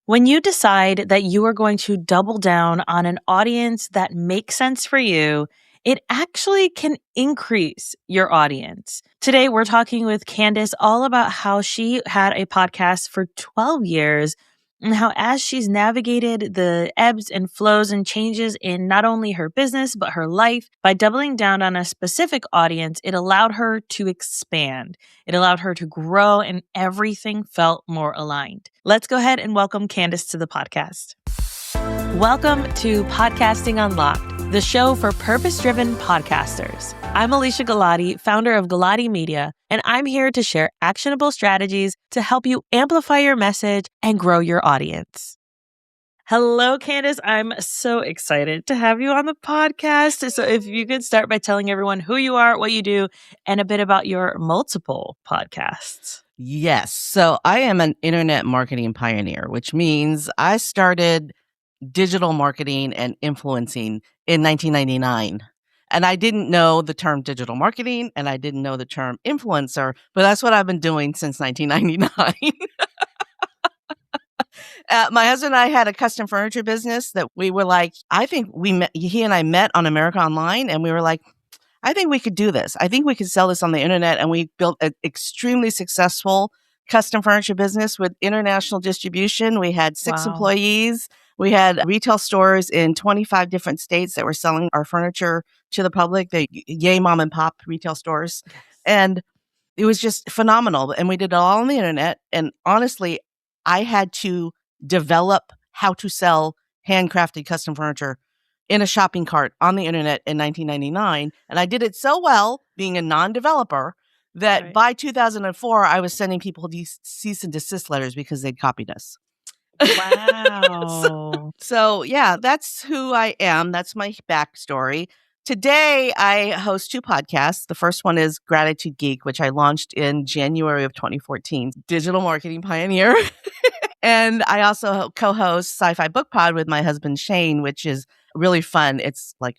When you decide that you are going to double down on an audience that makes sense for you, it actually can increase your audience. Today, we're talking with Kandace all about how she had a podcast for 12 years and how, as she's navigated the ebbs and flows and changes in not only her business, but her life, by doubling down on a specific audience, it allowed her to expand. It allowed her to grow, and everything felt more aligned. Let's go ahead and welcome Kandace to the podcast. Welcome to Podcasting Unlocked, the show for purpose-driven podcasters. I'm Alicia Galati, founder of Galati Media, and I'm here to share actionable strategies to help you amplify your message and grow your audience. Hello, Kandace. I'm so excited to have you on the podcast. So if you could start by telling everyone who you are, what you do, and a bit about your multiple podcasts. Yes. So I am an internet marketing pioneer, which means I started digital marketing and influencing in 1999. And I didn't know the term digital marketing and I didn't know the term influencer, but that's what I've been doing since 1999. My husband and I had a custom furniture business that we were like, he and I met on America Online, and we were like, I think we could do this. I think we could sell this on the internet. And we built an extremely successful custom furniture business with international distribution. We had 6 employees. We had retail stores in 25 different states that were selling our furniture to the public, the yay mom and pop retail stores. Yes. And it was just phenomenal. And we did it all on the internet. And honestly, I had to develop how to sell handcrafted custom furniture in a shopping cart on the internet in 1999. And I did it so well, being a non-developer, that by 2004, I was sending people these cease and desist letters because they'd copied us. Wow. So yeah, that's who I am. That's my backstory. Today, I host 2 podcasts. The first one is Gratitude Geek, which I launched in January of 2014. Digital marketing pioneer. And I also co-host Sci-Fi Book Pod with my husband, Shane, which is really fun. It's like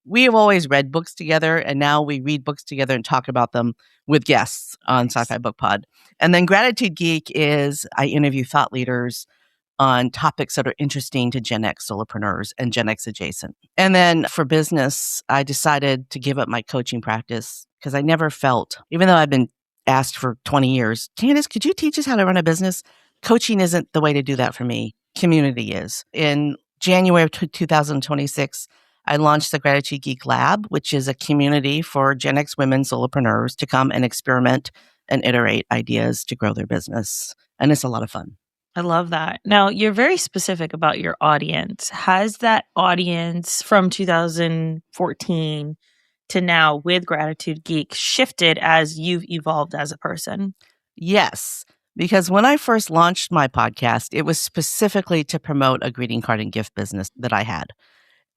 we have always read books together, and now we read books together and talk about them with guests on Sci-Fi Book Pod. And then Gratitude Geek is I interview thought leaders on topics that are interesting to Gen X solopreneurs and Gen X adjacent. And then for business, I decided to give up my coaching practice because I never felt, even though I've been asked for 20 years, Kandace, could you teach us how to run a business? Coaching isn't the way to do that for me. Community is. In January of 2026, I launched the Gratitude Geek Lab, which is a community for Gen X women solopreneurs to come and experiment and iterate ideas to grow their business. And it's a lot of fun. I love that. Now, you're very specific about your audience. Has that audience from 2014 to now with Gratitude Geek shifted as you've evolved as a person? Yes. Because when I first launched my podcast, it was specifically to promote a greeting card and gift business that I had.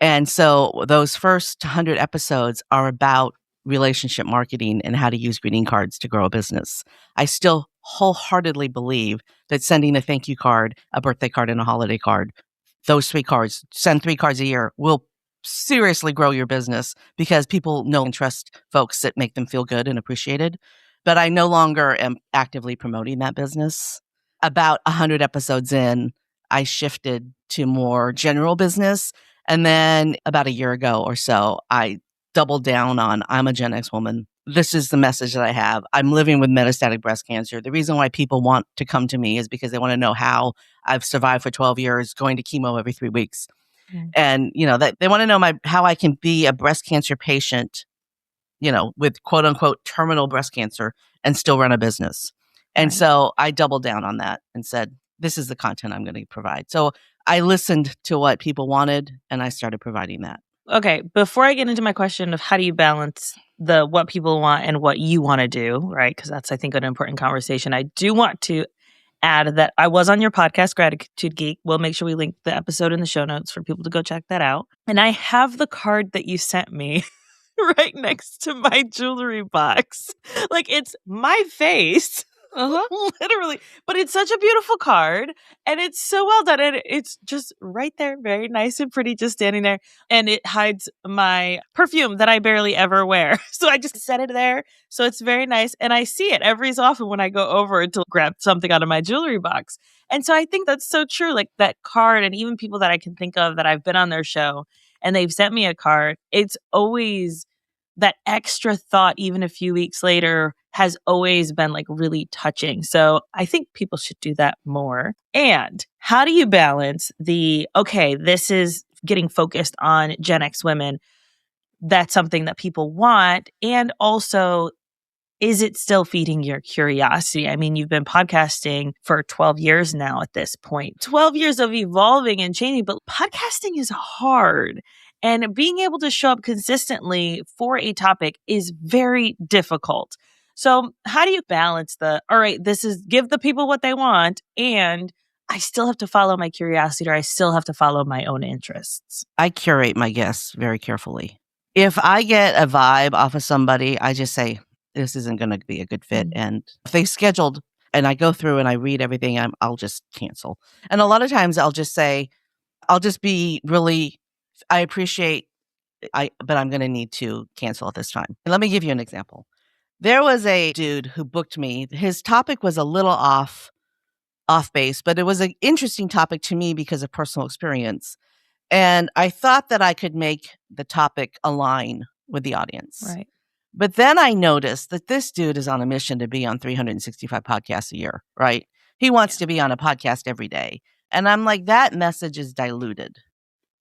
And so those first 100 episodes are about relationship marketing and how to use greeting cards to grow a business. I still wholeheartedly believe that sending a thank you card, a birthday card, and a holiday card, those 3 cards, send 3 cards a year, will seriously grow your business because people know and trust folks that make them feel good and appreciated. But I no longer am actively promoting that business. About 100 episodes in, I shifted to more general business. And then about a year ago or so, I doubled down on I'm a Gen X woman. This is the message that I have. I'm living with metastatic breast cancer. The reason why people want to come to me is because they want to know how I've survived for 12 years going to chemo every 3 weeks. And, that they want to know how I can be a breast cancer patient, with quote unquote terminal breast cancer and still run a business. And so I doubled down on that and said, this is the content I'm going to provide. So I listened to what people wanted and I started providing that. Okay. Before I get into my question of how do you balance what people want and what you want to do, right? Because that's, I think, an important conversation. I do want to add that I was on your podcast, Gratitude Geek. We'll make sure we link the episode in the show notes for people to go check that out. And I have the card that you sent me right next to my jewelry box. Like, it's my face Literally. But it's such a beautiful card and it's so well done. And it's just right there, very nice and pretty, just standing there. And it hides my perfume that I barely ever wear. So I just set it there. So it's very nice. And I see it every so often when I go over to grab something out of my jewelry box. And so I think that's so true. Like that card, and even people that I can think of that I've been on their show and they've sent me a card, it's always that extra thought, even a few weeks later, has always been like really touching. So I think people should do that more. And how do you balance okay, this is getting focused on Gen X women. That's something that people want. And also, is it still feeding your curiosity? I mean, you've been podcasting for 12 years now at this point, 12 years of evolving and changing, but podcasting is hard. And being able to show up consistently for a topic is very difficult. So, how do you balance all right, this is give the people what they want, and I still have to follow my curiosity, or I still have to follow my own interests? I curate my guests very carefully. If I get a vibe off of somebody, I just say, this isn't going to be a good fit. And if they scheduled and I go through and I read everything, I'll just cancel. And a lot of times I'll just say, I'll just be really, I appreciate, but I'm going to need to cancel at this time. And let me give you an example. There was a dude who booked me. His topic was a little off base, but it was an interesting topic to me because of personal experience. And I thought that I could make the topic align with the audience. Right. But then I noticed that this dude is on a mission to be on 365 podcasts a year, right? He wants to be on a podcast every day. And I'm like, that message is diluted,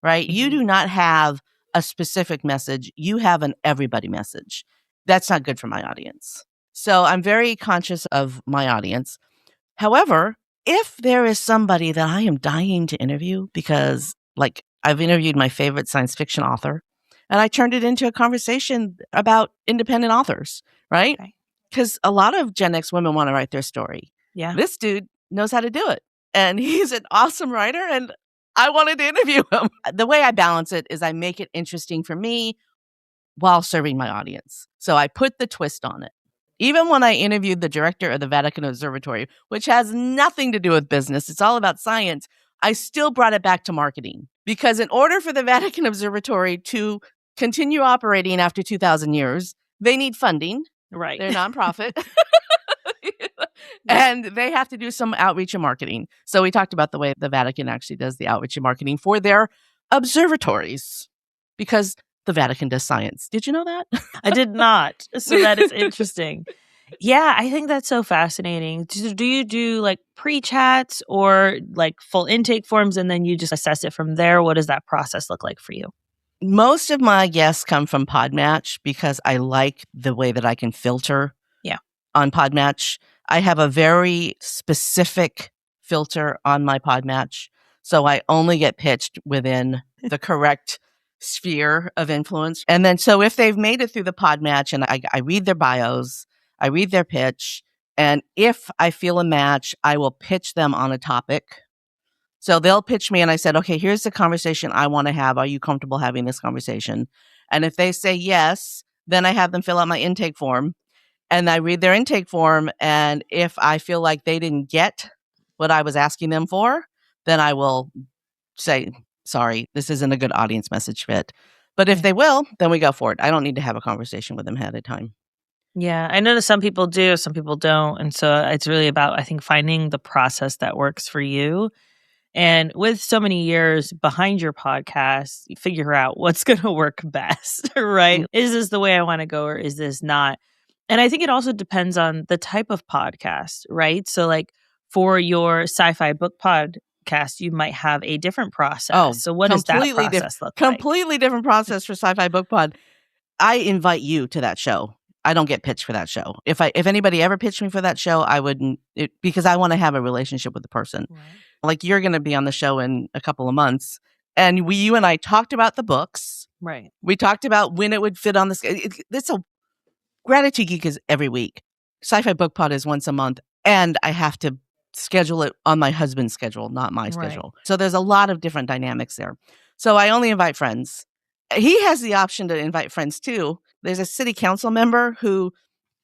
right? You do not have a specific message. You have an everybody message. That's not good for my audience. So I'm very conscious of my audience. However, if there is somebody that I am dying to interview because, like, I've interviewed my favorite science fiction author, and I turned it into a conversation about independent authors, right? Because a lot of Gen X women want to write their story. Yeah. This dude knows how to do it. And he's an awesome writer, and I wanted to interview him. The way I balance it is I make it interesting for me while serving my audience. So I put the twist on it. Even when I interviewed the director of the Vatican Observatory, which has nothing to do with business, it's all about science, I still brought it back to marketing. Because in order for the Vatican Observatory to continue operating after 2,000 years, they need funding. Right. They're a nonprofit. And they have to do some outreach and marketing. So we talked about the way the Vatican actually does the outreach and marketing for their observatories. Because the Vatican does science. Did you know that? I did not. So that is interesting. Yeah, I think that's so fascinating. Do you do like pre-chats or like full intake forms and then you just assess it from there? What does that process look like for you? Most of my guests come from Podmatch because I like the way that I can filter on Podmatch. I have a very specific filter on my Podmatch. So I only get pitched within the correct sphere of influence. And then so if they've made it through the Podmatch and I read their bios, I read their pitch, and if I feel a match, I will pitch them on a topic. So they'll pitch me and I said, okay, here's the conversation I want to have. Are you comfortable having this conversation? And if they say yes, then I have them fill out my intake form and I read their intake form. And if I feel like they didn't get what I was asking them for, then I will say, sorry, this isn't a good audience message fit. But if they will, then we go for it. I don't need to have a conversation with them ahead of time. Yeah, I know that some people do, some people don't. And so it's really about, I think, finding the process that works for you. And with so many years behind your podcast, you figure out what's going to work best, right? Mm-hmm. Is this the way I want to go or is this not? And I think it also depends on the type of podcast, right? So like for your sci-fi book podcast, you might have a different process. Oh, so what does that process look like? Completely different process for Sci-Fi Book Pod. I invite you to that show. I don't get pitched for that show. If anybody ever pitched me for that show, I wouldn't, because I want to have a relationship with the person. Right. Like you're going to be on the show in a couple of months, and you and I talked about the books. Right. We talked about when it would fit on the. It's a Gratitude Geek is every week. Sci-Fi Book Pod is once a month, and I have to schedule it on my husband's schedule, not my schedule. So there's a lot of different dynamics there. So I only invite friends. He has the option to invite friends too. There's a city council member who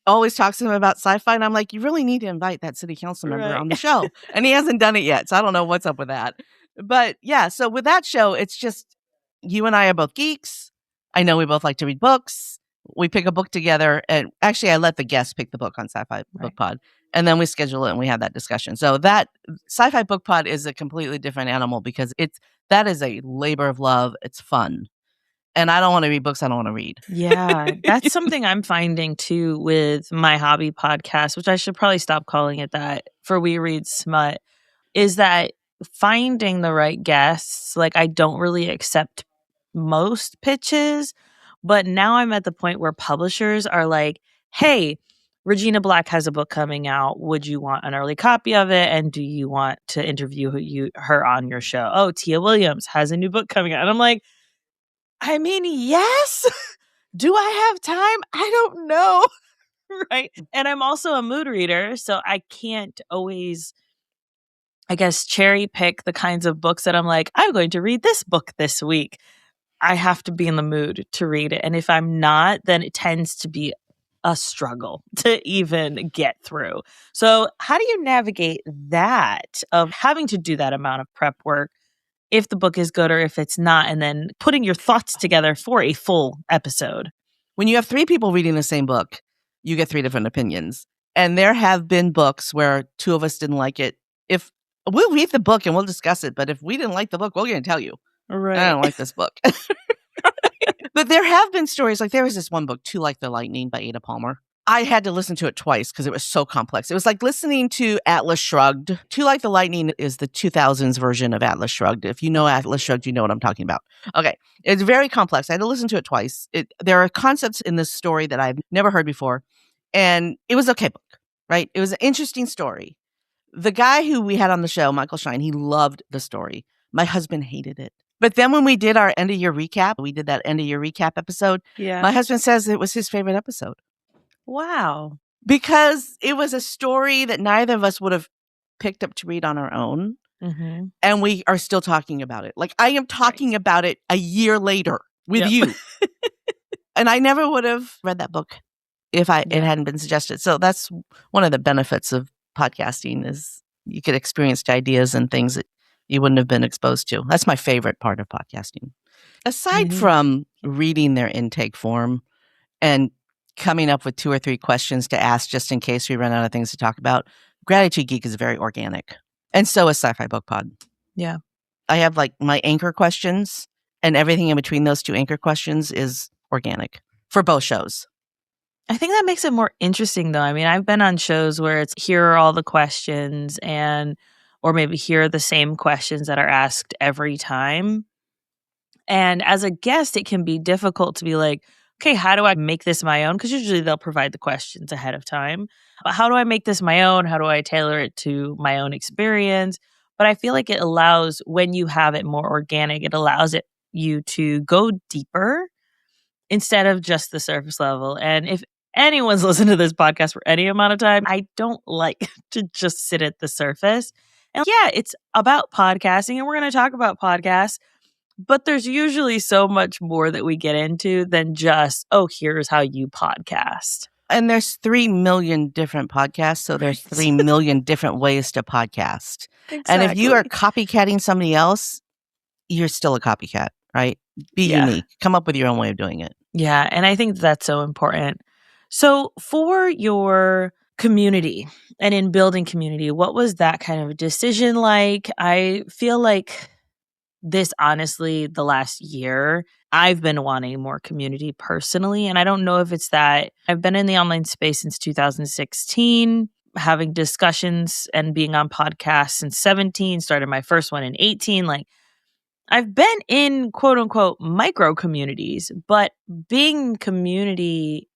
always talks to him about sci-fi, and I'm like, you really need to invite that city council member on the show. And he hasn't done it yet, so I don't know what's up with that. But yeah, so with that show, it's just you and I are both geeks. I know we both like to read books. We pick a book together, and actually I let the guests pick the book on Sci-Fi Book Pod, and then we schedule it and we have that discussion. So that Sci-Fi Book Pod is a completely different animal because that is a labor of love. It's fun. And I don't want to read books I don't want to read. Yeah, that's something I'm finding too with my hobby podcast, which I should probably stop calling it that, for We Read Smut, is that finding the right guests. Like, I don't really accept most pitches, but now I'm at the point where publishers are like, hey, Regina Black has a book coming out. Would you want an early copy of it? And do you want to interview her on your show? Oh, Tia Williams has a new book coming out. And I'm like, I mean, yes. Do I have time? I don't know. Right. And I'm also a mood reader, so I can't always, I guess, cherry pick the kinds of books that I'm like, I'm going to read this book this week. I have to be in the mood to read it. And if I'm not, then it tends to be a struggle to even get through. So how do you navigate that of having to do that amount of prep work if the book is good or if it's not, and then putting your thoughts together for a full episode? When you have 3 people reading the same book, you get 3 different opinions. And there have been books where 2 of us didn't like it. If we'll read the book and we'll discuss it, but if we didn't like the book, we're going to tell you. Right. I don't like this book. But there have been stories, like there was this one book, Too Like the Lightning by Ada Palmer. I had to listen to it twice because it was so complex. It was like listening to Atlas Shrugged. Too Like the Lightning is the 2000s version of Atlas Shrugged. If you know Atlas Shrugged, you know what I'm talking about. Okay. It's very complex. I had to listen to it twice. There are concepts in this story that I've never heard before. And it was an okay book, right? It was an interesting story. The guy who we had on the show, Michael Shine, he loved the story. My husband hated it. But then when we did our end of year recap, we did that end of year recap episode. Yeah. My husband says it was his favorite episode. Wow. Because it was a story that neither of us would have picked up to read on our own. Mm-hmm. And we are still talking about it. Like I am talking about it a year later with you. And I never would have read that book if it hadn't been suggested. So that's one of the benefits of podcasting is you get experienced ideas and things that you wouldn't have been exposed to. That's my favorite part of podcasting. Aside from reading their intake form and coming up with 2 or 3 questions to ask just in case we run out of things to talk about, Gratitude Geek is very organic. And so is Sci-Fi Book Pod. Yeah. I have like my anchor questions, and everything in between those 2 anchor questions is organic for both shows. I think that makes it more interesting, though. I mean, I've been on shows where it's here are all the questions or maybe here are the same questions that are asked every time. And as a guest, it can be difficult to be like, okay, how do I make this my own? Because usually they'll provide the questions ahead of time. But how do I make this my own? How do I tailor it to my own experience? But I feel like it allows, when you have it more organic, it allows you to go deeper instead of just the surface level. And if anyone's listened to this podcast for any amount of time, I don't like to just sit at the surface. And yeah, it's about podcasting, and we're going to talk about podcasts. But there's usually so much more that we get into than just, oh, here's how you podcast. And there's 3 million different podcasts, so there's 3 million different ways to podcast. Exactly. And if you are copycatting somebody else, you're still a copycat, right? Be unique. Come up with your own way of doing it. Yeah, and I think that's so important. So for your community and in building community, what was that kind of decision like? I feel like this, honestly, the last year, I've been wanting more community personally. And I don't know if it's that I've been in the online space since 2016, having discussions and being on podcasts since 17, started my first one in 18. Like, I've been in quote unquote micro communities, but being community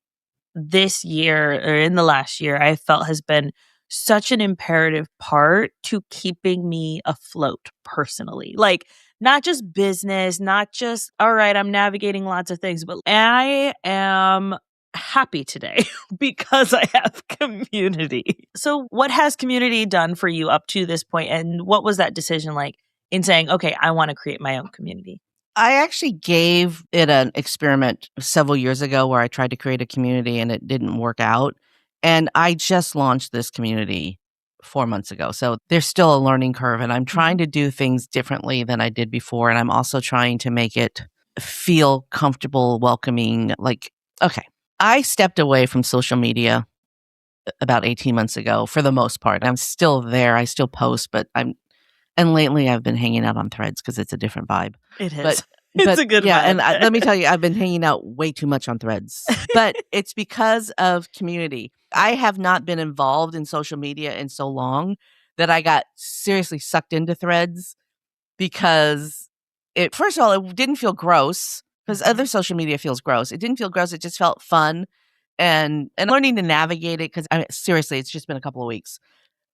this year or in the last year, I felt has been such an imperative part to keeping me afloat personally. Like, not just business, not just, all right, I'm navigating lots of things, but I am happy today because I have community. So what has community done for you up to this point? And what was that decision like in saying, okay, I want to create my own community? I actually gave it an experiment several years ago where I tried to create a community and it didn't work out. And I just launched this community 4 months ago. So there's still a learning curve, and I'm trying to do things differently than I did before. And I'm also trying to make it feel comfortable, welcoming. Like, okay, I stepped away from social media about 18 months ago for the most part. I'm still there. I still post, and lately I've been hanging out on Threads because it's a different vibe. It But is. It's a good yeah, vibe. and let me tell you, I've been hanging out way too much on Threads. But it's because of community. I have not been involved in social media in so long that I got seriously sucked into Threads because first of all, it didn't feel gross because other social media feels gross. It didn't feel gross. It just felt fun and learning to navigate it because seriously, it's just been a couple of weeks.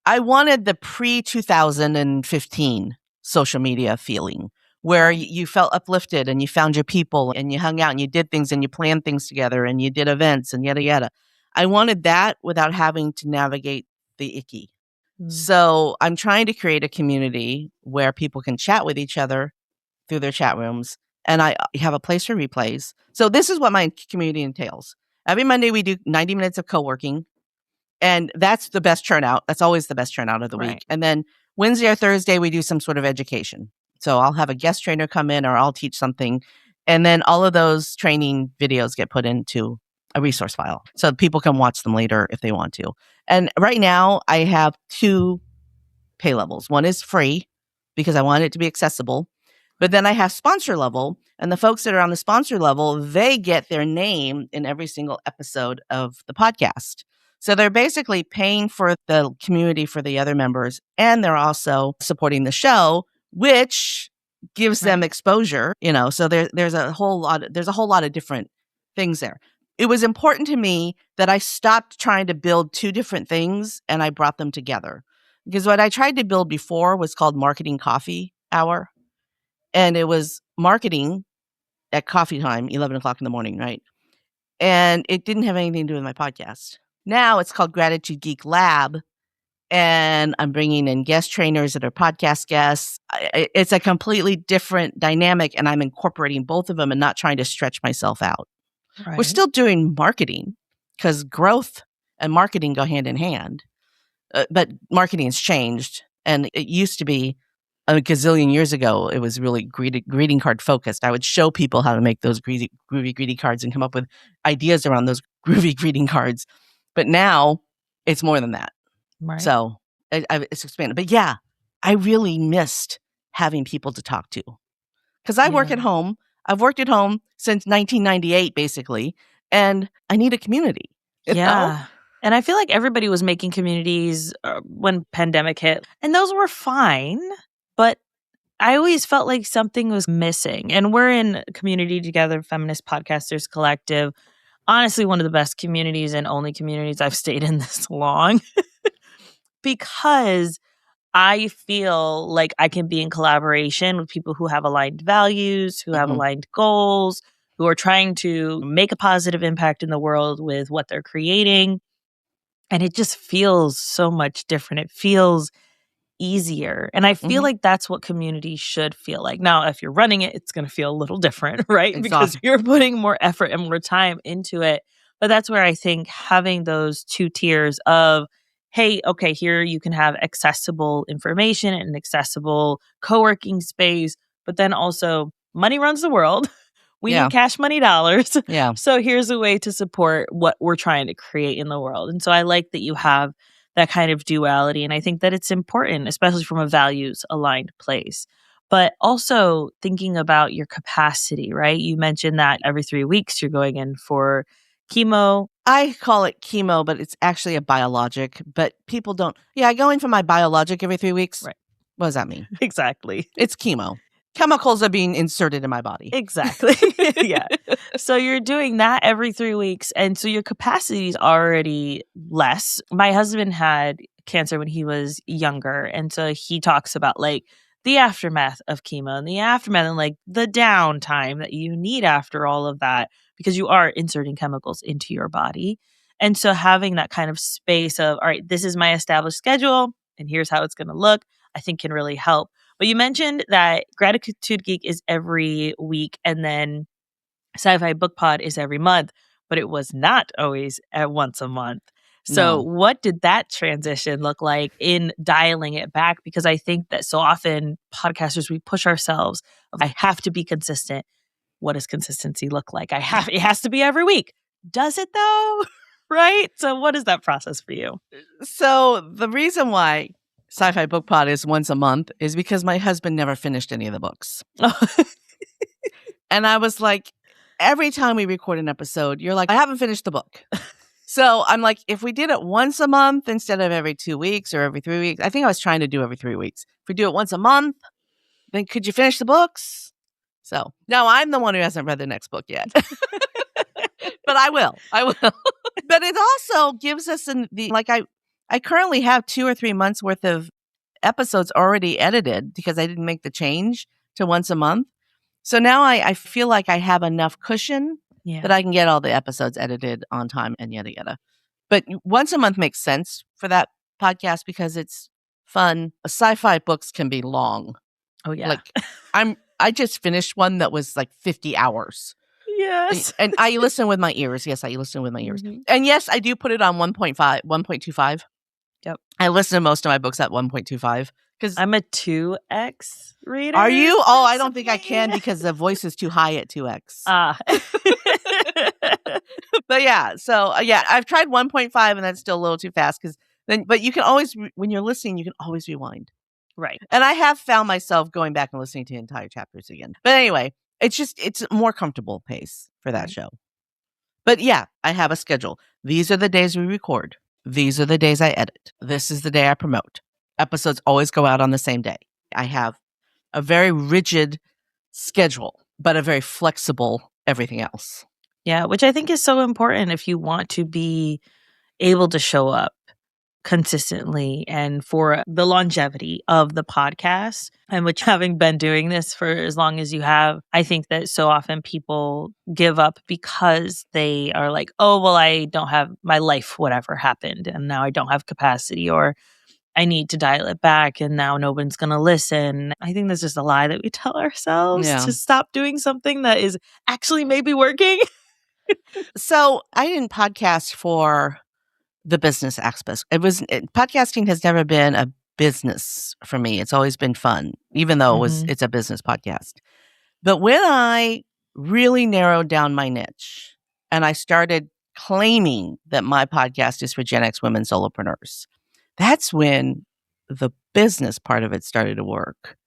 I wanted the pre-2015 social media feeling where you felt uplifted and you found your people and you hung out and you did things and you planned things together and you did events and yada, yada. I wanted that without having to navigate the icky. So I'm trying to create a community where people can chat with each other through their chat rooms. And I have a place for replays. So this is what my community entails. Every Monday, we do 90 minutes of co-working. And that's the best turnout. That's always the best turnout of the week. And then Wednesday or Thursday, we do some sort of education. So I'll have a guest trainer come in or I'll teach something. And then all of those training videos get put into a resource file so people can watch them later if they want to. And right now, I have 2 pay levels. One is free because I want it to be accessible. But then I have sponsor level, and the folks that are on the sponsor level, they get their name in every single episode of the podcast. So they're basically paying for the community for the other members, and they're also supporting the show, which gives them exposure, so there's a whole lot of different things there. It was important to me that I stopped trying to build 2 different things and I brought them together. Because what I tried to build before was called Marketing Coffee Hour. And it was marketing at coffee time, 11 o'clock in the morning, right? And it didn't have anything to do with my podcast. Now it's called Gratitude Geek Lab. And I'm bringing in guest trainers that are podcast guests. It's a completely different dynamic. And I'm incorporating both of them and not trying to stretch myself out. We're still doing marketing because growth and marketing go hand in hand. But marketing has changed. And it used to be a gazillion years ago, it was really greeting card focused. I would show people how to make those groovy greeting cards and come up with ideas around those groovy greeting cards. But now it's more than that. So it's expanded. But yeah, I really missed having people to talk to because I work at home. I've worked at home since 1998, basically, and I need a community. Yeah. And I feel like everybody was making communities when pandemic hit, and those were fine, but I always felt like something was missing. And we're in Community Together, Feminist Podcasters Collective. Honestly, one of the best communities and only communities I've stayed in this long because I feel like I can be in collaboration with people who have aligned values, who have aligned goals, who are trying to make a positive impact in the world with what they're creating. And it just feels so much different. It feels easier. And I feel like that's what community should feel like. Now, if you're running it, it's going to feel a little different, right? Because you're putting more effort and more time into it. But that's where I think having those 2 tiers of, hey, okay, here you can have accessible information and accessible co-working space, but then also money runs the world. We need cash money dollars. Yeah. So here's a way to support what we're trying to create in the world. And so I like that you have that kind of duality. And I think that it's important, especially from a values aligned place. But also thinking about your capacity, right? You mentioned that every 3 weeks you're going in for chemo. I call it chemo, but it's actually a biologic. But people don't. Yeah, I go in for my biologic every 3 weeks. Right. What does that mean? Exactly. It's chemo. Chemicals are being inserted in my body. Exactly. Yeah. So you're doing that every 3 weeks. And so your capacity is already less. My husband had cancer when he was younger. And so he talks about like the aftermath of chemo and the aftermath and like the downtime that you need after all of that because you are inserting chemicals into your body. And so having that kind of space of, all right, this is my established schedule and here's how it's going to look, I think can really help. But you mentioned that Gratitude Geek is every week and then Sci-Fi Book Pod is every month, but it was not always at once a month. So No. what did that transition look like in dialing it back? Because I think that so often podcasters, we push ourselves. I have to be consistent. What does consistency look like? It has to be every week. Does it though? Right? So what is that process for you? So the reason why Sci-Fi Book Pod is once a month is because my husband never finished any of the books. And I was like, every time we record an episode, you're like, I haven't finished the book. So I'm like, if we did it once a month instead of every 2 weeks or every 3 weeks, I think I was trying to do every 3 weeks. If we do it once a month, then could you finish the books? So now I'm the one who hasn't read the next book yet. But I will. But it also gives us I currently have 2 or 3 months worth of episodes already edited because I didn't make the change to once a month. So now I feel like I have enough cushion that I can get all the episodes edited on time and yada yada. But once a month makes sense for that podcast because it's fun. Sci-fi books can be long. Oh yeah. Like I just finished one that was like 50 hours. Yes. And I listen with my ears. Yes, I listen with my ears. Mhm. And yes, I do put it on 1.25. Yep. I listen to most of my books at 1.25 because I'm a 2x reader. Are you? Oh, I don't think I can because the voice is too high at 2x. But yeah, so yeah, I've tried 1.5 and that's still a little too fast but you can always, when you're listening, you can always rewind. Right. And I have found myself going back and listening to entire chapters again. But anyway, it's a more comfortable pace for that show. But yeah, I have a schedule. These are the days we record. These are the days I edit. This is the day I promote. Episodes always go out on the same day. I have a very rigid schedule, but a very flexible everything else. Yeah, which I think is so important if you want to be able to show up consistently and for the longevity of the podcast. And which, having been doing this for as long as you have, I think that so often people give up because they are like, oh, well, I don't have my life, whatever happened, and now I don't have capacity, or I need to dial it back and now no one's going to listen. I think that's just a lie that we tell ourselves to stop doing something that is actually maybe working. So I didn't podcast for the business aspect. Podcasting has never been a business for me. It's always been fun, even though it's a business podcast. But when I really narrowed down my niche and I started claiming that my podcast is for Gen X women solopreneurs, that's when the business part of it started to work.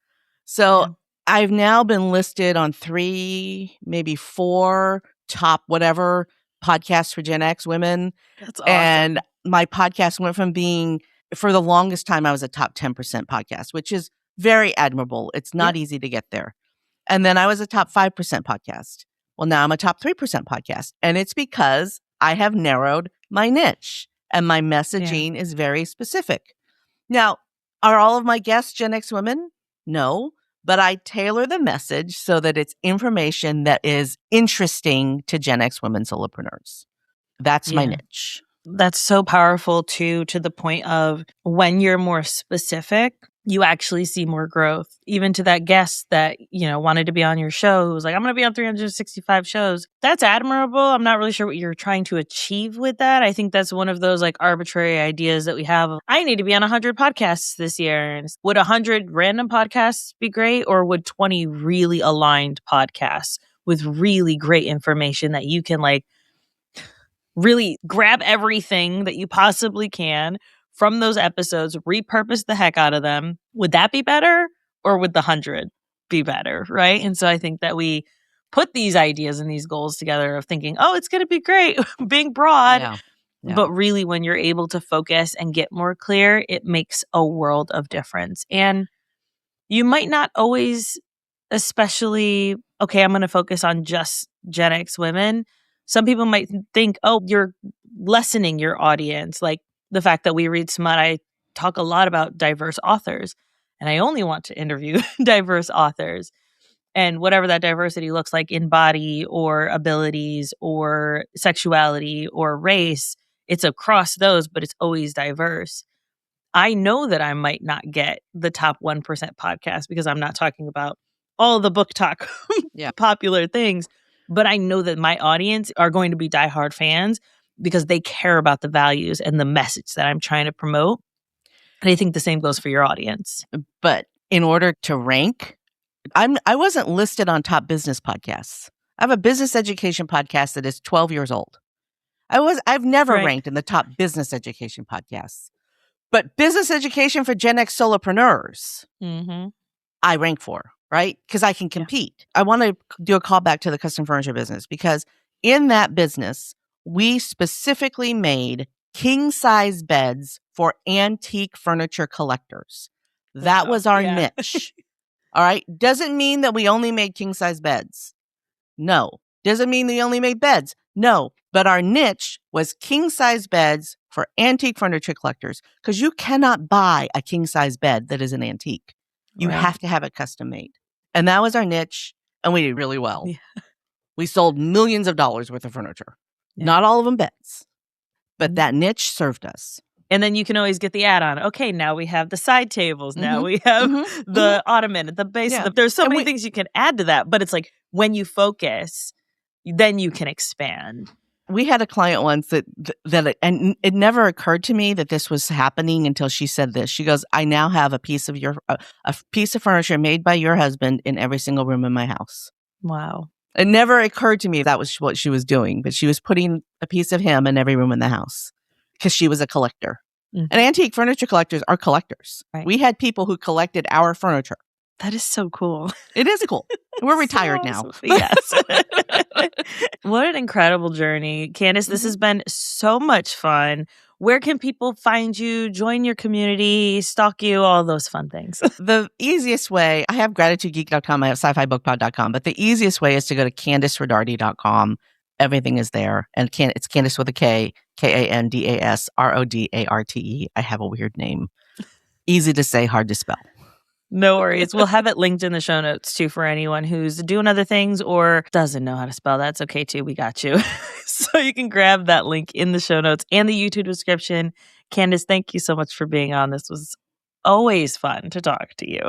So I've now been listed on 3, maybe 4 top whatever podcasts for Gen X women. That's awesome. And my podcast went from being, for the longest time, I was a top 10% podcast, which is very admirable. It's not easy to get there. And then I was a top 5% podcast. Well, now I'm a top 3% podcast. And it's because I have narrowed my niche and my messaging is very specific. Now, are all of my guests Gen X women? No. But I tailor the message so that it's information that is interesting to Gen X women solopreneurs. That's my niche. That's so powerful too, to the point of when you're more specific, you actually see more growth. Even to that guest that, wanted to be on your show, who was like, I'm going to be on 365 shows. That's admirable. I'm not really sure what you're trying to achieve with that. I think that's one of those like arbitrary ideas that we have. I need to be on 100 podcasts this year. And would 100 random podcasts be great? Or would 20 really aligned podcasts with really great information that you can like really grab everything that you possibly can from those episodes, repurpose the heck out of them? Would that be better, or would the 100 be better? Right. And so I think that we put these ideas and these goals together of thinking, oh, it's going to be great, being broad. Yeah. But really, when you're able to focus and get more clear, it makes a world of difference. And you might not always, especially, okay, I'm going to focus on just Gen X women. Some people might think, oh, you're lessening your audience. Like the fact that we read smut, I talk a lot about diverse authors, and I only want to interview diverse authors. And whatever that diversity looks like in body or abilities or sexuality or race, it's across those, but it's always diverse. I know that I might not get the top 1% podcast because I'm not talking about all the book talk popular things. But I know that my audience are going to be diehard fans. because they care about the values and the message that I'm trying to promote. And I think the same goes for your audience. But in order to rank, I wasn't listed on top business podcasts. I have a business education podcast that is 12 years old. I've never ranked in the top business education podcasts. But business education for Gen X solopreneurs, I rank for, right? Because I can compete. I want to do a call back to the custom furniture business, because in that business, we specifically made king-size beds for antique furniture collectors. That was our niche. All right? Doesn't mean that we only made king-size beds. No. Doesn't mean we only made beds. No. But our niche was king-size beds for antique furniture collectors, because you cannot buy a king-size bed that is an antique. You have to have it custom made. And that was our niche, and we did really well. Yeah. We sold millions of dollars worth of furniture. Yeah. Not all of them beds, but that niche served us. And then you can always get the add-on. Okay, now we have the side tables. Now we have the ottoman at the base. Yeah. There's so many things you can add to that. But it's like, when you focus, then you can expand. We had a client once that and it never occurred to me that this was happening until she said this. She goes, "I now have a piece of furniture made by your husband in every single room in my house." Wow. It never occurred to me that was what she was doing, but she was putting a piece of him in every room in the house because she was a collector. And antique furniture collectors are collectors. Right. We had people who collected our furniture. That is so cool. It is cool. We're retired now. Yes. What an incredible journey. Kandace, this has been so much fun. Where can people find you, join your community, stalk you, all those fun things? The easiest way, I have gratitudegeek.com, I have sci-fibookpod.com, but the easiest way is to go to KandaceRodarte.com. Everything is there. And it's Kandace with a K, KandasRodarte. I have a weird name. Easy to say, hard to spell. No worries. We'll have it linked in the show notes too for anyone who's doing other things or doesn't know how to spell. That's okay too. We got you. So you can grab that link in the show notes and the YouTube description. Kandace, thank you so much for being on. This was always fun to talk to you.